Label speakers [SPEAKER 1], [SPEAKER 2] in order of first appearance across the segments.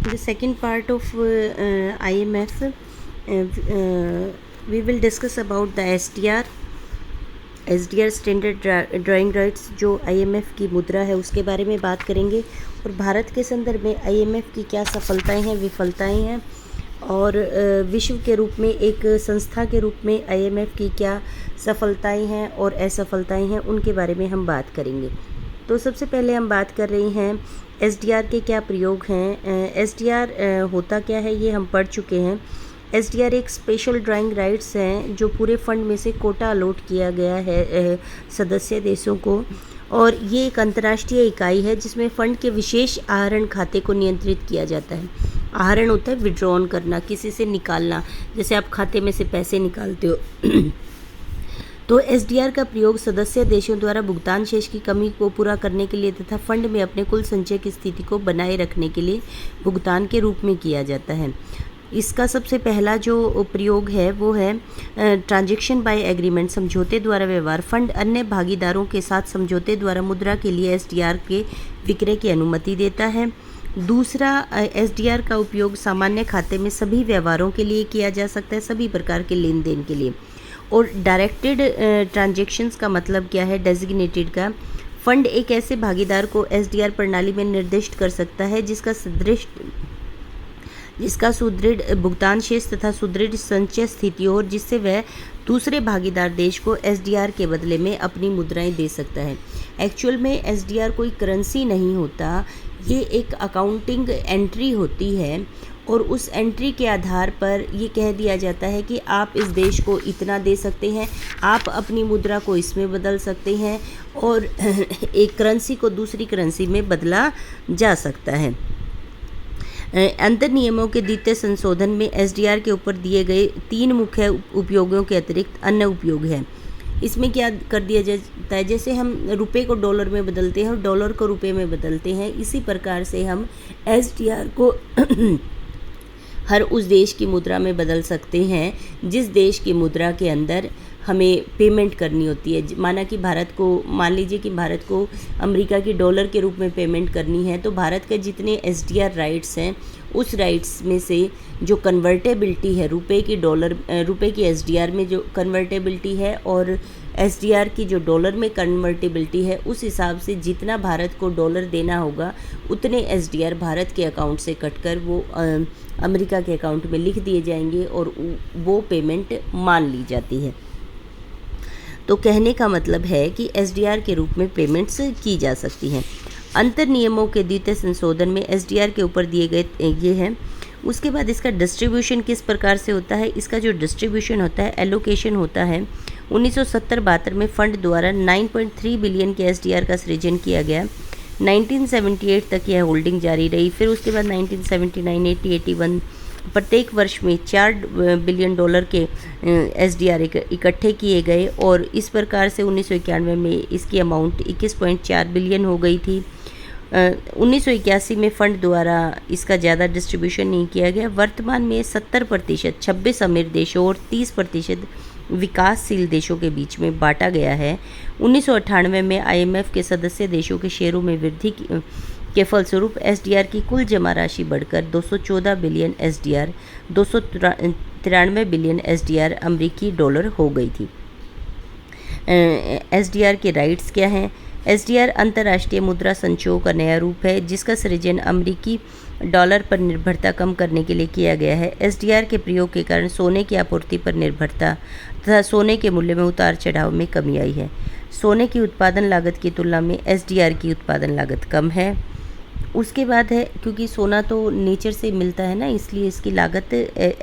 [SPEAKER 1] the second part of IMF, we will discuss about the SDR standard drawing rights जो IMF की मुद्रा है उसके बारे में बात करेंगे और भारत के संदर्भ में IMF की क्या सफलताएं हैं, विफलताएं हैं और विश्व के रूप में एक संस्था के रूप में IMF की क्या सफलताएं हैं और असफलताएं हैं, उनके बारे में हम बात करेंगे। तो सबसे पहले हम बात कर रहे हैं SDR के क्या प्रयोग हैं। SDR होता क्या है ये हम पढ़ चुके हैं। SDR एक स्पेशल ड्राइंग राइट्स हैं जो पूरे फंड में से कोटा अलॉट किया गया है सदस्य देशों को, और ये एक अंतर्राष्ट्रीय इकाई है जिसमें फंड के विशेष आहरण खाते को नियंत्रित किया जाता है। आहरण होता है विड्रॉन करना, किसी से निकालना, जैसे आप खाते में से पैसे निकालते हो। तो SDR का प्रयोग सदस्य देशों द्वारा भुगतान शेष की कमी को पूरा करने के लिए तथा फंड में अपने कुल संचय की स्थिति को बनाए रखने के लिए भुगतान के रूप में किया जाता है। इसका सबसे पहला जो प्रयोग है वो है ट्रांजैक्शन बाय एग्रीमेंट, समझौते द्वारा व्यवहार। फंड अन्य भागीदारों के साथ समझौते द्वारा मुद्रा के लिए SDR के विक्रय की अनुमति देता है। दूसरा, SDR का उपयोग सामान्य खाते में सभी व्यवहारों के लिए किया जा सकता है, सभी प्रकार के लेन देन के लिए। और डायरेक्टेड ट्रांजैक्शंस का मतलब क्या है, डेजिग्नेटेड का। फंड एक ऐसे भागीदार को SDR प्रणाली में निर्दिष्ट कर सकता है जिसका सुदृढ़ भुगतान शेष तथा सुदृढ़ संचय स्थिति हो और जिससे वह दूसरे भागीदार देश को SDR के बदले में अपनी मुद्राएं दे सकता है। एक्चुअल में SDR कोई करेंसी नहीं होता, ये एक अकाउंटिंग एंट्री होती है और उस एंट्री के आधार पर ये कह दिया जाता है कि आप इस देश को इतना दे सकते हैं, आप अपनी मुद्रा को इसमें बदल सकते हैं और एक करेंसी को दूसरी करेंसी में बदला जा सकता है। अंतर नियमों के द्वितीय संशोधन में SDR के ऊपर दिए गए 3 मुख्य उपयोगों के अतिरिक्त अन्य उपयोग हैं। इसमें क्या कर दिया जाता है, जैसे हम रुपए को डॉलर में बदलते हैं और डॉलर को रुपए में बदलते हैं, इसी प्रकार से हम SDR को हर उस देश की मुद्रा में बदल सकते हैं जिस देश की मुद्रा के अंदर हमें पेमेंट करनी होती है। मान लीजिए कि भारत को अमेरिका की डॉलर के रूप में पेमेंट करनी है, तो भारत के जितने SDR राइट्स हैं उस राइट्स में से जो कन्वर्टेबिलिटी है रुपए की SDR में जो कन्वर्टेबिलिटी है और SDR की जो डॉलर में कन्वर्टेबिलिटी है, उस हिसाब से जितना भारत को डॉलर देना होगा उतने SDR भारत के अकाउंट से कटकर वो अमेरिका के अकाउंट में लिख दिए जाएंगे और वो पेमेंट मान ली जाती है। तो कहने का मतलब है कि SDR के रूप में पेमेंट्स की जा सकती हैं। अंतर नियमों के द्वितीय संशोधन में SDR के ऊपर दिए गए ये हैं। उसके बाद इसका डिस्ट्रीब्यूशन किस प्रकार से होता है, इसका जो डिस्ट्रीब्यूशन होता है, एलोकेशन होता है। 1970-72 में फंड द्वारा 9.3 बिलियन के SDR का सृजन किया गया। 1978 तक यह होल्डिंग जारी रही। फिर उसके बाद 1979, 80, 81 प्रत्येक वर्ष में $4 बिलियन के SDR इकट्ठे किए गए और इस प्रकार से 1991 में इसकी अमाउंट 21.4 बिलियन हो गई थी। 1981 में फंड द्वारा इसका ज़्यादा डिस्ट्रीब्यूशन नहीं किया गया। वर्तमान में 70% 26 अमीर देशों और 30% विकासशील देशों के बीच में बांटा गया है। 1998 में IMF के सदस्य देशों के शेयरों में वृद्धि के फलस्वरूप SDR की कुल जमा राशि बढ़कर 214 बिलियन SDR 293 बिलियन SDR अमेरिकी डॉलर हो गई थी। SDR के राइट्स क्या हैं? SDR अंतर्राष्ट्रीय मुद्रा संचयों का नया रूप है जिसका सृजन अमेरिकी डॉलर पर निर्भरता कम करने के लिए किया गया है। SDR के प्रयोग के कारण सोने की आपूर्ति पर निर्भरता तथा सोने के मूल्य में उतार चढ़ाव में कमी आई है। सोने की उत्पादन लागत की तुलना में SDR की उत्पादन लागत कम है। उसके बाद है, क्योंकि सोना तो नेचर से मिलता है ना, इसलिए इसकी लागत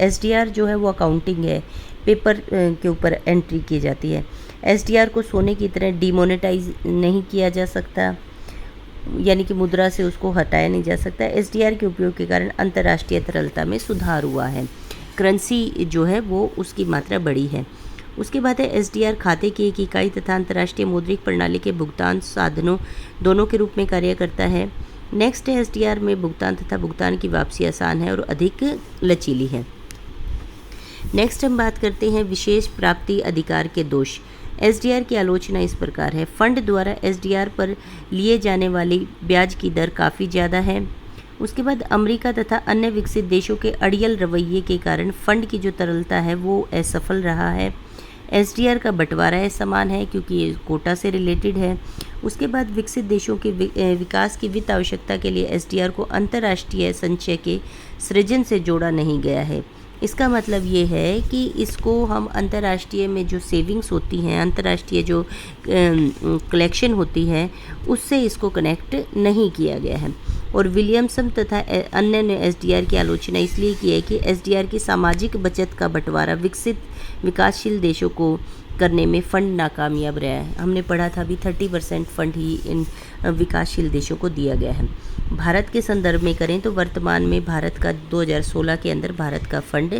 [SPEAKER 1] SDR जो है वो अकाउंटिंग है, पेपर के ऊपर एंट्री की जाती है। SDR को सोने की तरह डिमोनेटाइज नहीं किया जा सकता, यानी कि मुद्रा से उसको हटाया नहीं जा सकता। SDR के उपयोग के कारण अंतर्राष्ट्रीय तरलता में सुधार हुआ है, करेंसी जो है वो उसकी मात्रा बढ़ी है। उसके बाद है SDR खाते की एक इकाई तथा अंतर्राष्ट्रीय मौद्रिक प्रणाली के भुगतान साधनों दोनों के रूप में कार्य करता है। नेक्स्ट है SDR में भुगतान तथा भुगतान की वापसी आसान है और अधिक लचीली है। नेक्स्ट हम बात करते हैं विशेष प्राप्ति अधिकार के दोष। SDR की आलोचना इस प्रकार है। फंड द्वारा SDR पर लिए जाने वाली ब्याज की दर काफ़ी ज़्यादा है। उसके बाद अमेरिका तथा अन्य विकसित देशों के अड़ियल रवैये के कारण फंड की जो तरलता है वो असफल रहा है। एसडीआर का बंटवारा समान है क्योंकि ये कोटा से रिलेटेड है। उसके बाद विकसित देशों के विकास की वित्त आवश्यकता के लिए एसडीआर को अंतर्राष्ट्रीय संचय के सृजन से जोड़ा नहीं गया है। इसका मतलब ये है कि इसको हम अंतर्राष्ट्रीय में जो सेविंग्स होती हैं, अंतर्राष्ट्रीय जो कलेक्शन होती है, उससे इसको कनेक्ट नहीं किया गया है। और विलियमसन तथा अन्य ने एसडीआर की आलोचना इसलिए की है कि एसडीआर की सामाजिक बचत का बंटवारा विकसित विकासशील देशों को करने में फंड नाकामयाब रहा है। हमने पढ़ा था अभी 30% फंड ही इन विकासशील देशों को दिया गया है। भारत के संदर्भ में करें तो वर्तमान में भारत का 2016 के अंदर भारत का फंड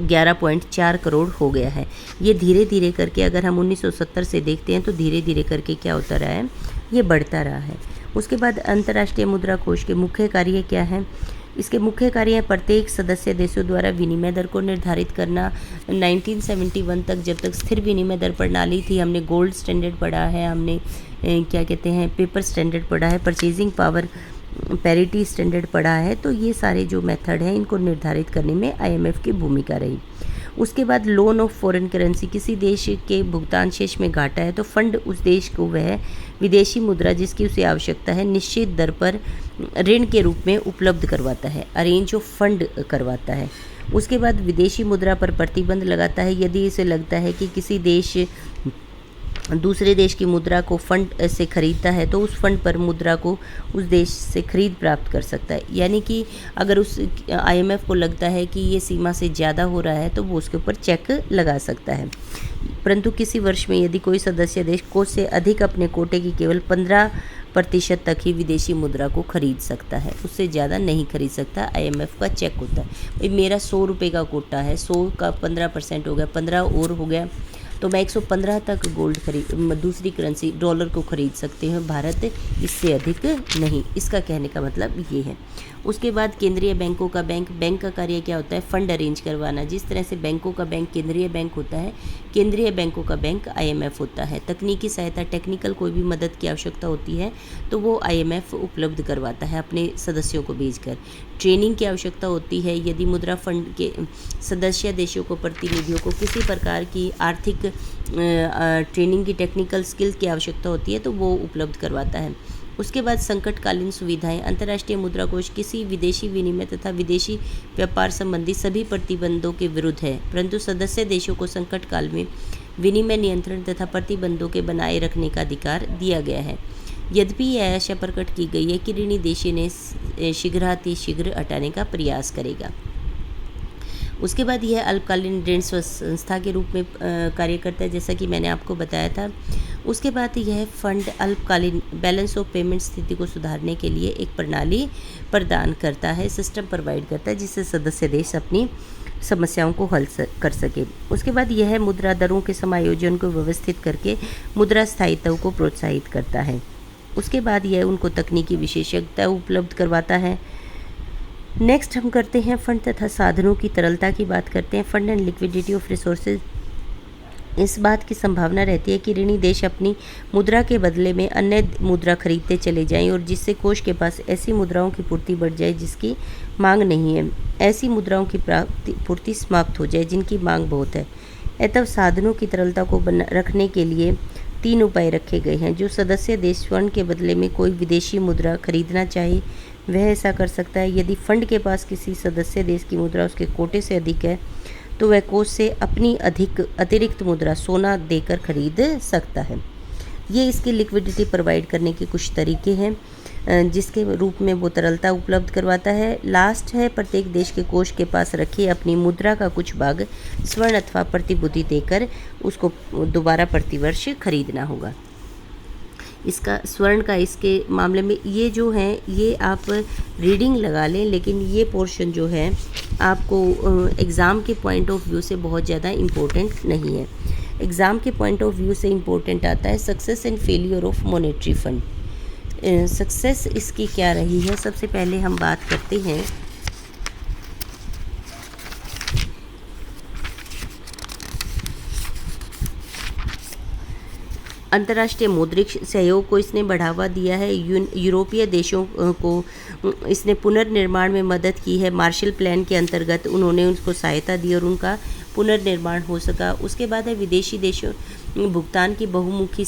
[SPEAKER 1] 11.4 करोड़ हो गया है। ये धीरे धीरे करके, अगर हम 1970 से देखते हैं तो धीरे धीरे करके क्या होता रहा है, ये बढ़ता रहा है। उसके बाद अंतर्राष्ट्रीय मुद्रा कोष के मुख्य कार्य क्या हैं? इसके मुख्य कार्य हैं प्रत्येक सदस्य देशों द्वारा विनिमय दर को निर्धारित करना। 1971 तक जब तक स्थिर विनिमय दर प्रणाली थी, हमने गोल्ड स्टैंडर्ड पढ़ा है, हमने क्या कहते हैं पेपर स्टैंडर्ड पढ़ा है, परचेजिंग पावर पैरिटी स्टैंडर्ड पढ़ा है। तो ये सारे जो मेथड हैं इनको निर्धारित करने में आईएमएफ की भूमिका रही। उसके बाद लोन ऑफ फॉरेन करेंसी, किसी देश के भुगतान शेष में घाटा है तो फंड उस देश को वह विदेशी मुद्रा जिसकी उसे आवश्यकता है निश्चित दर पर ऋण के रूप में उपलब्ध करवाता है, अरेंज ऑफ फंड करवाता है। उसके बाद विदेशी मुद्रा पर प्रतिबंध लगाता है। यदि इसे लगता है कि किसी देश दूसरे देश की मुद्रा को फंड से खरीदता है तो उस फंड पर मुद्रा को उस देश से खरीद प्राप्त कर सकता है। यानी कि अगर उस आईएमएफ को लगता है कि ये सीमा से ज़्यादा हो रहा है तो वो उसके ऊपर चेक लगा सकता है। परंतु किसी वर्ष में यदि कोई सदस्य देश कोष से अधिक अपने कोटे की केवल 15% तक ही विदेशी मुद्रा को खरीद सकता है, उससे ज़्यादा नहीं खरीद सकता। आईएमएफ का चेक होता है, भाई मेरा 100 रुपये का कोटा है, 100 का 15% हो गया, 15 और हो गया, तो मैं 115 तक गोल्ड दूसरी करेंसी डॉलर को खरीद सकते हैं, भारत इससे अधिक नहीं। इसका कहने का मतलब ये है। उसके बाद केंद्रीय बैंकों का बैंक का कार्य क्या होता है? फंड अरेंज करवाना। जिस तरह से बैंकों का बैंक केंद्रीय बैंक होता है, केंद्रीय बैंकों का बैंक आईएमएफ होता है। तकनीकी सहायता, टेक्निकल कोई भी मदद की आवश्यकता होती है तो वो आईएमएफ उपलब्ध करवाता है अपने सदस्यों को भेजकर। ट्रेनिंग की आवश्यकता होती है, यदि मुद्रा फंड के सदस्य देशों को प्रतिनिधियों को किसी प्रकार की आर्थिक ट्रेनिंग की टेक्निकल स्किल की आवश्यकता होती है तो वो उपलब्ध करवाता है। उसके बाद संकटकालीन सुविधाएं, अंतर्राष्ट्रीय मुद्रा कोष किसी विदेशी विनिमय तथा विदेशी व्यापार संबंधी सभी प्रतिबंधों के विरुद्ध है, परंतु सदस्य देशों को संकट काल में विनिमय नियंत्रण तथा प्रतिबंधों के बनाए रखने का अधिकार दिया गया है। यद्यपि यह आशा प्रकट की गई है कि ऋणी देश ने शीघ्र हटाने का प्रयास करेगा। उसके बाद यह अल्पकालीन ऋण संस्था के रूप में कार्य करता है, जैसा कि मैंने आपको बताया था। उसके बाद यह फंड अल्पकालीन बैलेंस ऑफ पेमेंट स्थिति को सुधारने के लिए एक प्रणाली प्रदान करता है, सिस्टम प्रोवाइड करता है, जिससे सदस्य देश अपनी समस्याओं को हल कर सके। उसके बाद यह मुद्रा दरों के समायोजन को व्यवस्थित करके मुद्रा स्थायित्व को प्रोत्साहित करता है। उसके बाद यह उनको तकनीकी विशेषज्ञता उपलब्ध करवाता है। नेक्स्ट हम करते हैं फंड तथा साधनों की तरलता की बात करते हैं। Fund and liquidity of resources. इस बात की संभावना रहती है कि ऋणी देश अपनी मुद्रा के बदले में अन्य मुद्रा खरीदते चले जाएं और जिससे कोष के पास ऐसी मुद्राओं की पूर्ति बढ़ जाए जिसकी मांग नहीं है, ऐसी मुद्राओं की पूर्ति समाप्त हो जाए जिनकी मांग बहुत है। अतः साधनों की तरलता को रखने के लिए 3 उपाय रखे गए हैं। जो सदस्य देश फंड के बदले में कोई विदेशी मुद्रा खरीदना चाहे वह ऐसा कर सकता है। यदि फंड के पास किसी सदस्य देश की मुद्रा उसके कोटे से अधिक है तो वह कोष से अपनी अतिरिक्त मुद्रा सोना देकर खरीद सकता है। ये इसकी लिक्विडिटी प्रोवाइड करने के कुछ तरीके हैं जिसके रूप में वो तरलता उपलब्ध करवाता है। लास्ट है प्रत्येक देश के कोष के पास रखी अपनी मुद्रा का कुछ भाग स्वर्ण अथवा प्रतिभूति देकर उसको दोबारा प्रतिवर्ष खरीदना होगा। इसका स्वर्ण का इसके मामले में ये जो है ये आप रीडिंग लगा लें, लेकिन ये पोर्शन जो है आपको एग्ज़ाम के पॉइंट ऑफ व्यू से बहुत ज़्यादा इम्पोर्टेंट नहीं है। एग्ज़ाम के पॉइंट ऑफ व्यू से इम्पोर्टेंट आता है success and failure of monetary fund. Success इसकी क्या रही है, सबसे पहले हम बात करते हैं अंतर्राष्ट्रीय मौद्रिक सहयोग को इसने बढ़ावा दिया है। यूरोपीय देशों को इसने पुनर्निर्माण में मदद की है। मार्शल प्लान के अंतर्गत उन्होंने उसको सहायता दी और उनका पुनर्निर्माण हो सका। उसके बाद है विदेशी देशों भुगतान की बहुमुखी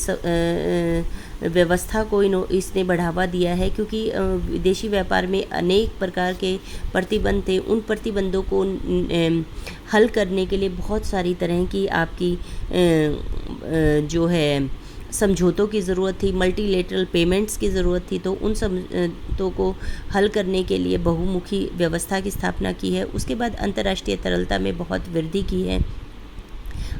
[SPEAKER 1] व्यवस्था को इसने बढ़ावा दिया है, क्योंकि विदेशी व्यापार में अनेक प्रकार के प्रतिबंध थे। उन प्रतिबंधों को हल करने के लिए बहुत सारी तरह की आपकी जो है समझौतों की ज़रूरत थी, मल्टीलेटरल पेमेंट्स की ज़रूरत थी। तो उन समझौतों को हल करने के लिए बहुमुखी व्यवस्था की स्थापना की है। उसके बाद अंतर्राष्ट्रीय तरलता में बहुत वृद्धि की है।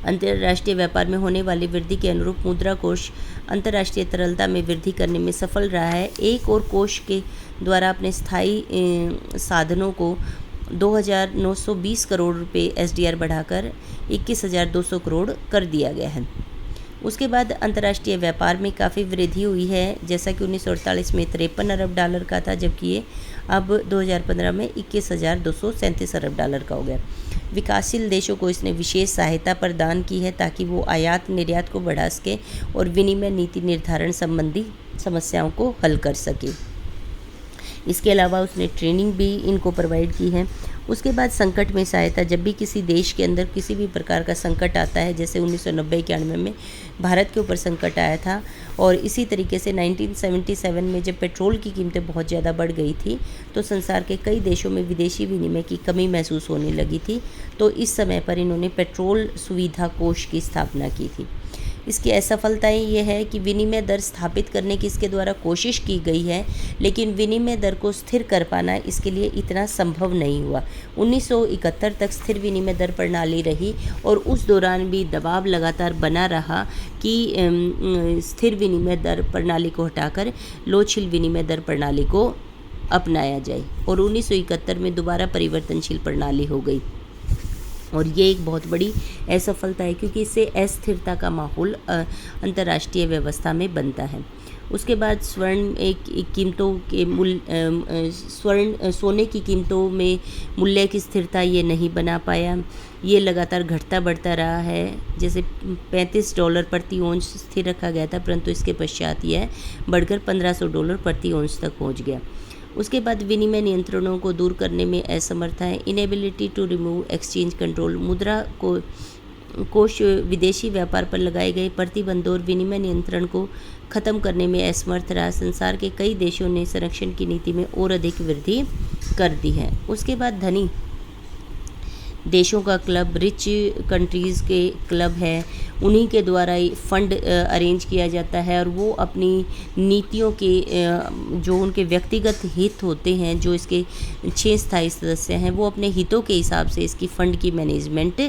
[SPEAKER 1] अंतर्राष्ट्रीय व्यापार में होने वाली वृद्धि के अनुरूप मुद्रा कोष अंतर्राष्ट्रीय तरलता में वृद्धि करने में सफल रहा है। एक और कोष के द्वारा अपने स्थायी साधनों को 2,920 करोड़ रुपए SDR बढ़ाकर 21,200 करोड़ कर दिया गया है। उसके बाद अंतर्राष्ट्रीय व्यापार में काफ़ी वृद्धि हुई है, जैसा कि 1948 में 53 अरब डॉलर का था, जबकि ये अब 2015 में 21,237 अरब डॉलर का हो गया। विकासशील देशों को इसने विशेष सहायता प्रदान की है ताकि वो आयात निर्यात को बढ़ा सके और विनिमय नीति निर्धारण संबंधी समस्याओं को हल कर सके। इसके अलावा उसने ट्रेनिंग भी इनको प्रोवाइड की है। उसके बाद संकट में सहायता, जब भी किसी देश के अंदर किसी भी प्रकार का संकट आता है, जैसे 1990-91 में भारत के ऊपर संकट आया था, और इसी तरीके से 1977 में जब पेट्रोल की कीमतें बहुत ज़्यादा बढ़ गई थी तो संसार के कई देशों में विदेशी विनिमय की कमी महसूस होने लगी थी। तो इस समय पर इन्होंने पेट्रोल सुविधा कोष की स्थापना की थी। इसकी असफलताएं ये है कि विनिमय दर स्थापित करने की इसके द्वारा कोशिश की गई है, लेकिन विनिमय दर को स्थिर कर पाना इसके लिए इतना संभव नहीं हुआ। 1971 तक स्थिर विनिमय दर प्रणाली रही और उस दौरान भी दबाव लगातार बना रहा कि स्थिर विनिमय दर प्रणाली को हटाकर लोचशील विनिमय दर प्रणाली को अपनाया जाए, और 1971 में दोबारा परिवर्तनशील प्रणाली हो गई। और ये एक बहुत बड़ी असफलता है, क्योंकि इससे अस्थिरता का माहौल अंतर्राष्ट्रीय व्यवस्था में बनता है। उसके बाद सोने की कीमतों में मूल्य की स्थिरता ये नहीं बना पाया। ये लगातार घटता बढ़ता रहा है। जैसे $35 प्रति औंस स्थिर रखा गया था, परंतु इसके पश्चात यह बढ़कर $1,500 प्रति औंस तक पहुँच गया। उसके बाद विनिमय नियंत्रणों को दूर करने में असमर्थ है। Inability to remove exchange control, मुद्रा कोष विदेशी व्यापार पर लगाए गए प्रतिबंधों और विनिमय नियंत्रण को खत्म करने में असमर्थ रहा। संसार के कई देशों ने संरक्षण की नीति में और अधिक वृद्धि कर दी है। उसके बाद धनी देशों का क्लब, रिच कंट्रीज़ के क्लब है, उन्हीं के द्वारा फंड अरेंज किया जाता है, और वो अपनी नीतियों के जो उनके व्यक्तिगत हित होते हैं, जो इसके 6 स्थायी सदस्य हैं, वो अपने हितों के हिसाब से इसकी फ़ंड की मैनेजमेंट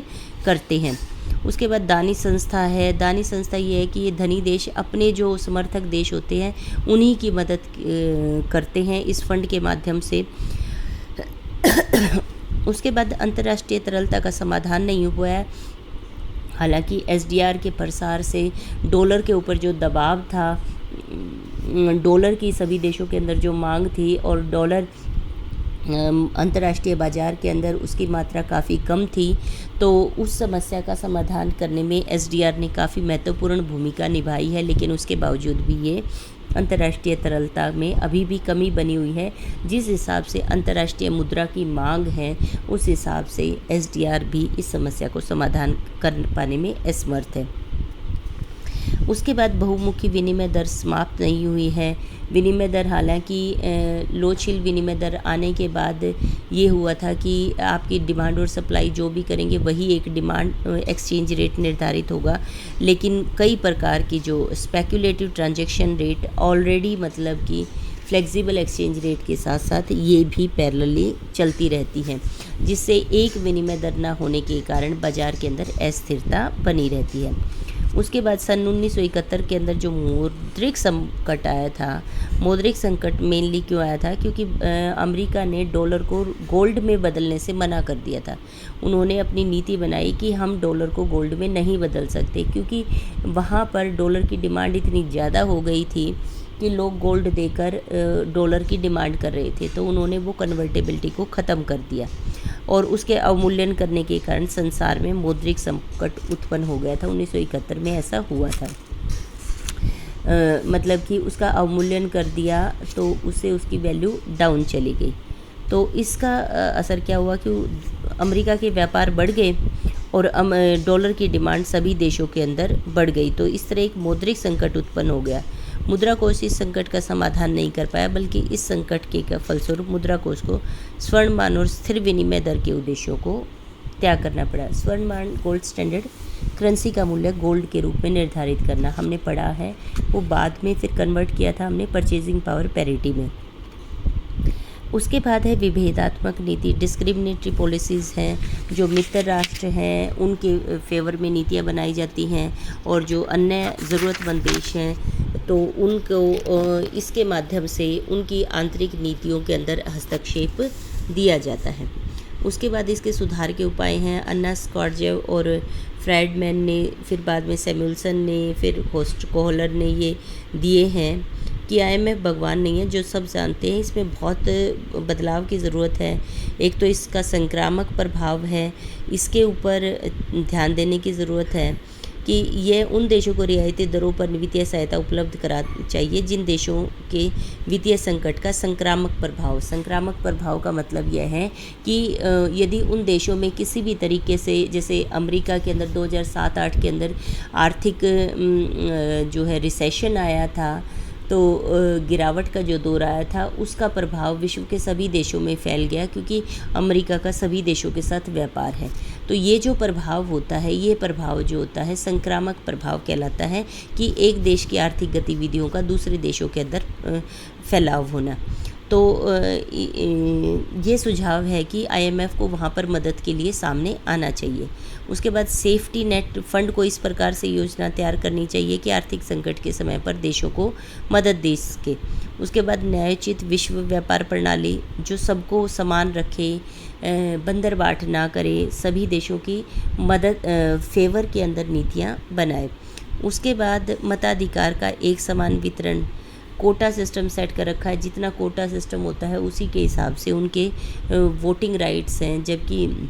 [SPEAKER 1] करते हैं। उसके बाद दानी संस्था है। दानी संस्था ये है कि ये धनी देश अपने जो समर्थक देश होते हैं उन्हीं की मदद करते हैं इस फंड के माध्यम से। उसके बाद अंतर्राष्ट्रीय तरलता का समाधान नहीं हुआ है। हालांकि SDR के प्रसार से डॉलर के ऊपर जो दबाव था, डॉलर की सभी देशों के अंदर जो मांग थी, और डॉलर अंतर्राष्ट्रीय बाज़ार के अंदर उसकी मात्रा काफ़ी कम थी, तो उस समस्या का समाधान करने में SDR ने काफ़ी महत्वपूर्ण भूमिका निभाई है। लेकिन उसके बावजूद भी ये अंतर्राष्ट्रीय तरलता में अभी भी कमी बनी हुई है। जिस हिसाब से अंतर्राष्ट्रीय मुद्रा की मांग है, उस हिसाब से SDR भी इस समस्या को समाधान कर पाने में असमर्थ है। उसके बाद बहुमुखी विनिमय दर समाप्त नहीं हुई है। विनिमय दर, हालांकि लोचशील विनिमय दर आने के बाद ये हुआ था कि आपकी डिमांड और सप्लाई जो भी करेंगे वही एक डिमांड एक्सचेंज रेट निर्धारित होगा, लेकिन कई प्रकार की जो स्पेक्युलेटिव ट्रांजैक्शन रेट ऑलरेडी, मतलब कि फ्लेक्सिबल एक्सचेंज रेट के साथ साथ ये भी पैरेलली चलती रहती हैं, जिससे एक विनिमय दर न होने के कारण बाज़ार के अंदर अस्थिरता बनी रहती है। उसके बाद सन 1971 के अंदर जो मौद्रिक संकट आया था, मौद्रिक संकट मेनली क्यों आया था, क्योंकि अमेरिका ने डॉलर को गोल्ड में बदलने से मना कर दिया था। उन्होंने अपनी नीति बनाई कि हम डॉलर को गोल्ड में नहीं बदल सकते, क्योंकि वहाँ पर डॉलर की डिमांड इतनी ज़्यादा हो गई थी कि लोग गोल्ड देकर डॉलर की डिमांड कर रहे थे। तो उन्होंने वो कन्वर्टेबिलिटी को ख़त्म कर दिया, और उसके अवमूल्यन करने के कारण संसार में मौद्रिक संकट उत्पन्न हो गया था। 1971 में ऐसा हुआ था। मतलब कि उसका अवमूल्यन कर दिया तो उससे उसकी वैल्यू डाउन चली गई। तो इसका असर क्या हुआ कि अमेरिका के व्यापार बढ़ गए और डॉलर की डिमांड सभी देशों के अंदर बढ़ गई। तो इस तरह एक मौद्रिक संकट उत्पन्न हो गया। मुद्रा कोष इस संकट का समाधान नहीं कर पाया, बल्कि इस संकट के फलस्वरूप मुद्रा कोष को स्वर्णमान और स्थिर विनिमय दर के उद्देश्यों को त्याग करना पड़ा। स्वर्णमान गोल्ड स्टैंडर्ड करेंसी का मूल्य गोल्ड के रूप में निर्धारित करना हमने पढ़ा है, वो बाद में फिर कन्वर्ट किया था हमने परचेजिंग पावर पैरिटी में। उसके बाद है विभेदात्मक नीति, डिस्क्रिमिनेटरी पॉलिसीज़ हैं, जो मित्र राष्ट्र हैं उनके फेवर में नीतियां बनाई जाती हैं और जो अन्य ज़रूरतमंद देश हैं तो उनको इसके माध्यम से उनकी आंतरिक नीतियों के अंदर हस्तक्षेप दिया जाता है। उसके बाद इसके सुधार के उपाय हैं। अन्ना स्कॉर्जेव और फ्राइडमैन ने, फिर बाद में सैमुअल्सन ने, फिर होस्ट कोहलर ने ये दिए हैं कि IMF भगवान नहीं है, जो सब जानते हैं। इसमें बहुत बदलाव की ज़रूरत है। एक तो इसका संक्रामक प्रभाव है, इसके ऊपर ध्यान देने की ज़रूरत है कि यह उन देशों को रियायती दरों पर वित्तीय सहायता उपलब्ध करा चाहिए जिन देशों के वित्तीय संकट का संक्रामक प्रभाव का मतलब यह है कि यदि उन देशों में किसी भी तरीके से, जैसे अमेरिका के अंदर 2007-8 के अंदर आर्थिक जो है रिसेशन आया था, तो गिरावट का जो दौर आया था उसका प्रभाव विश्व के सभी देशों में फैल गया, क्योंकि अमेरिका का सभी देशों के साथ व्यापार है। तो ये जो प्रभाव होता है, ये प्रभाव जो होता है संक्रामक प्रभाव कहलाता है कि एक देश की आर्थिक गतिविधियों का दूसरे देशों के अंदर फैलाव होना। तो ये सुझाव है कि IMF को वहाँ पर मदद के लिए सामने आना चाहिए। उसके बाद सेफ्टी नेट फंड को इस प्रकार से योजना तैयार करनी चाहिए कि आर्थिक संकट के समय पर देशों को मदद दे सके। उसके बाद न्यायोचित विश्व व्यापार प्रणाली जो सबको समान रखे, बंदरबाट ना करे, सभी देशों की मदद फेवर के अंदर नीतियाँ बनाए। उसके बाद मताधिकार का एक समान वितरण, कोटा सिस्टम सेट कर रखा है, जितना कोटा सिस्टम होता है उसी के हिसाब से उनके वोटिंग राइट्स हैं, जबकि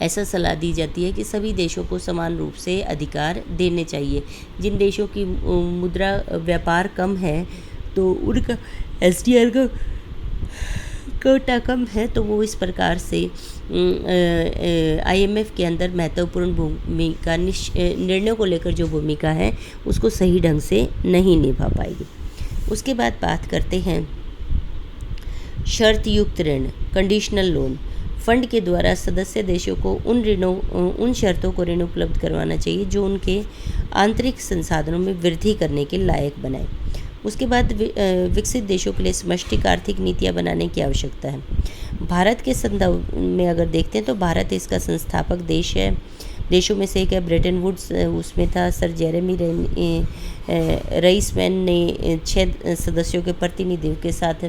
[SPEAKER 1] ऐसा सलाह दी जाती है कि सभी देशों को समान रूप से अधिकार देने चाहिए। जिन देशों की मुद्रा व्यापार कम है तो उनका SDR का कोटा कम है, तो वो इस प्रकार से IMF के अंदर महत्वपूर्ण भूमिका, निर्णयों को लेकर जो भूमिका है उसको सही ढंग से नहीं निभा पाएगी। उसके बाद बात करते हैं शर्त युक्त ऋण, कंडीशनल लोन। फंड के द्वारा सदस्य देशों को उन शर्तों को ऋण उपलब्ध करवाना चाहिए जो उनके आंतरिक संसाधनों में वृद्धि करने के लायक बनाए। उसके बाद विकसित देशों के लिए समष्टिक आर्थिक नीतियाँ बनाने की आवश्यकता है। भारत के संदर्भ में अगर देखते हैं तो भारत इसका संस्थापक देश है, देशों में से एक है। ब्रेटन वुड्स उसमें था। सर जेरेमी रईसमैन ने 6 सदस्यों के प्रतिनिधियों के साथ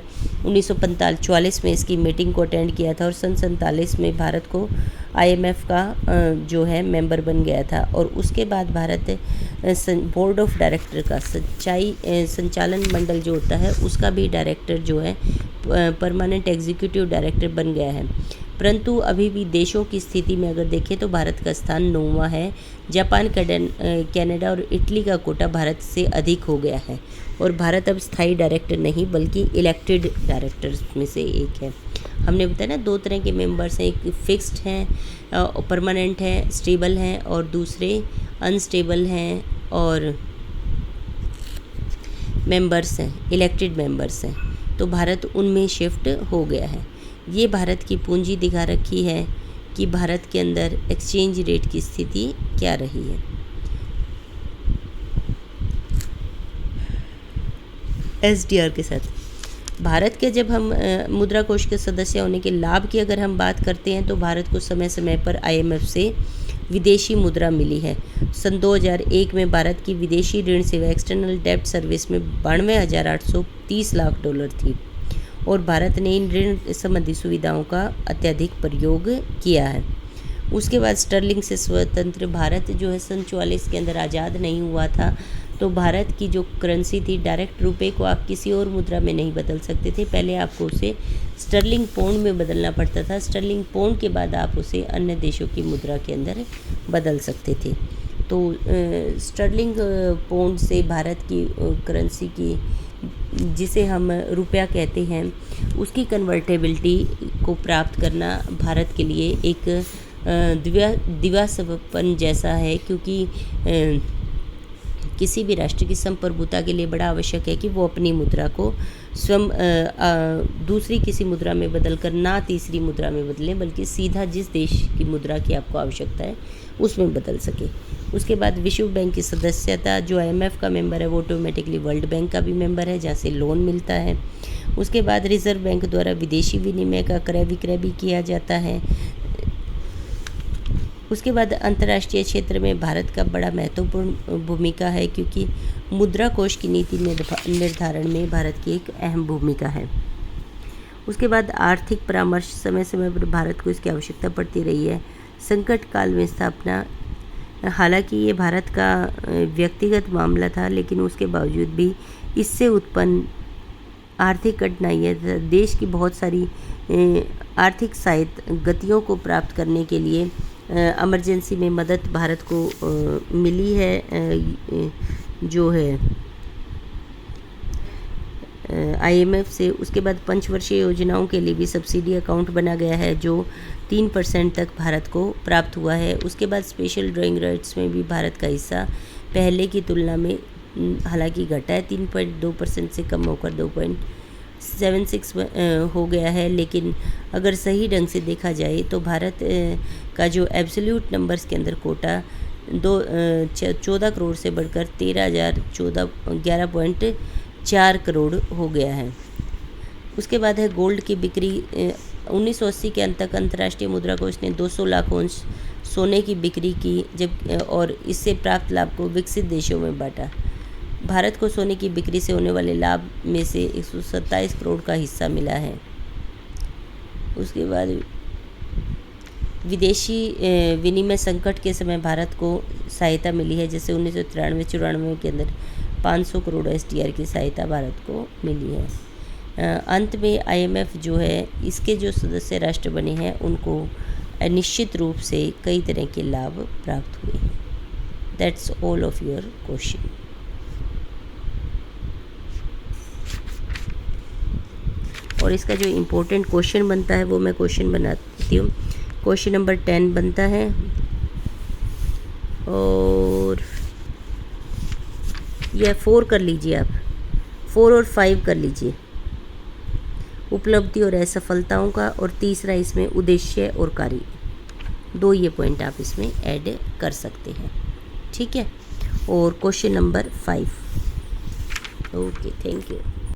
[SPEAKER 1] 1945 में इसकी मीटिंग को अटेंड किया था और सन 47 में भारत को IMF का जो है मेंबर बन गया था। और उसके बाद भारत बोर्ड ऑफ डायरेक्टर का संचालन मंडल जो होता है उसका भी डायरेक्टर जो है परमानेंट एग्जीक्यूटिव डायरेक्टर बन गया है। परंतु अभी भी देशों की स्थिति में अगर देखें तो भारत का स्थान 9वां है। जापान, कनाडा और इटली का कोटा भारत से अधिक हो गया है और भारत अब स्थायी डायरेक्टर नहीं बल्कि इलेक्टेड डायरेक्टर्स में से एक है। हमने बताया ना 2 तरह के मेंबर्स हैं, एक फिक्स्ड हैं, परमानेंट हैं, स्टेबल हैं, और दूसरे अनस्टेबल हैं और मेंबर्स हैं, इलेक्टेड मेंबर्स हैं। तो भारत उनमें शिफ्ट हो गया है। ये भारत की पूंजी दिखा रखी है कि भारत के अंदर एक्सचेंज रेट की स्थिति क्या रही है। SDR के साथ भारत के, जब हम मुद्रा कोष के सदस्य होने के लाभ की अगर हम बात करते हैं तो भारत को समय समय पर IMF से विदेशी मुद्रा मिली है। सन 2001 में भारत की विदेशी ऋण सेवा एक्सटर्नल डेब्ट सर्विस में 92,830 लाख डॉलर थी और भारत ने इन ऋण संबंधी सुविधाओं का अत्यधिक प्रयोग किया है। उसके बाद स्टर्लिंग से स्वतंत्र भारत जो है सन 44 के अंदर आज़ाद नहीं हुआ था, तो भारत की जो करेंसी थी, डायरेक्ट रुपए को आप किसी और मुद्रा में नहीं बदल सकते थे। पहले आपको उसे स्टर्लिंग पौंड में बदलना पड़ता था। स्टर्लिंग पौंड के बाद आप उसे अन्य देशों की मुद्रा के अंदर बदल सकते थे। तो स्टर्लिंग पौंड से भारत की करेंसी की, जिसे हम रुपया कहते हैं, उसकी कन्वर्टेबिलिटी को प्राप्त करना भारत के लिए एक दिवास्वप्न जैसा है, क्योंकि किसी भी राष्ट्र की संप्रभुता के लिए बड़ा आवश्यक है कि वो अपनी मुद्रा को स्वयं दूसरी किसी मुद्रा में बदलकर ना तीसरी मुद्रा में बदलें, बल्कि सीधा जिस देश की मुद्रा की आपको आवश्यकता है उसमें बदल सके। उसके बाद विश्व बैंक की सदस्यता, जो IMF का मेंबर है वो ऑटोमेटिकली वर्ल्ड बैंक का भी मेंबर है, जहाँ से लोन मिलता है। उसके बाद रिजर्व बैंक द्वारा विदेशी विनिमय का क्रय विक्रय भी किया जाता है। उसके बाद अंतर्राष्ट्रीय क्षेत्र में भारत का बड़ा महत्वपूर्ण भूमिका है, क्योंकि मुद्रा कोष की नीति निर्धारण में भारत की एक अहम भूमिका है। उसके बाद आर्थिक परामर्श, समय समय पर भारत को इसकी आवश्यकता पड़ती रही है। संकट काल में स्थापना, हालांकि ये भारत का व्यक्तिगत मामला था, लेकिन उसके बावजूद भी इससे उत्पन्न आर्थिक कठिनाइयाँ, देश की बहुत सारी आर्थिक सहायता गतियों को प्राप्त करने के लिए इमरजेंसी में मदद भारत को मिली है, जो है IMF से। उसके बाद पंचवर्षीय योजनाओं के लिए भी सब्सिडी अकाउंट बना गया है, जो 3% तक भारत को प्राप्त हुआ है। उसके बाद स्पेशल ड्राइंग राइट्स में भी भारत का हिस्सा पहले की तुलना में हालांकि घटा है, 3.2% से कम होकर 2.76 हो गया है। लेकिन अगर सही ढंग से देखा जाए तो भारत का जो एब्सोल्यूट नंबर्स के अंदर कोटा 14 करोड़ से बढ़कर 11.4 करोड़ हो गया है। उसके बाद है गोल्ड की बिक्री। 1980 के अंत तक अंतर्राष्ट्रीय मुद्रा कोष ने 200 लाख औंस सोने की बिक्री की, जब और इससे प्राप्त लाभ को विकसित देशों में बांटा। भारत को सोने की बिक्री से होने वाले लाभ में से 127 करोड़ का हिस्सा मिला है। उसके बाद विदेशी विनिमय संकट के समय भारत को सहायता मिली है, जैसे 1993-94 के अंदर 500 करोड़ SDR की सहायता भारत को मिली है। अंत में IMF जो है, इसके जो सदस्य राष्ट्र बने हैं उनको निश्चित रूप से कई तरह के लाभ प्राप्त हुए हैं। That's all of your question. और इसका जो इम्पोर्टेंट क्वेश्चन बनता है वो मैं क्वेश्चन बनाती हूँ। क्वेश्चन नंबर 10 बनता है, और यह 4 कर लीजिए आप, 4 और 5 कर लीजिए, उपलब्धि और असफलताओं का, और तीसरा इसमें उद्देश्य और कार्य। 2 ये पॉइंट आप इसमें ऐड कर सकते हैं, ठीक है। और question number 5। Okay, thank you.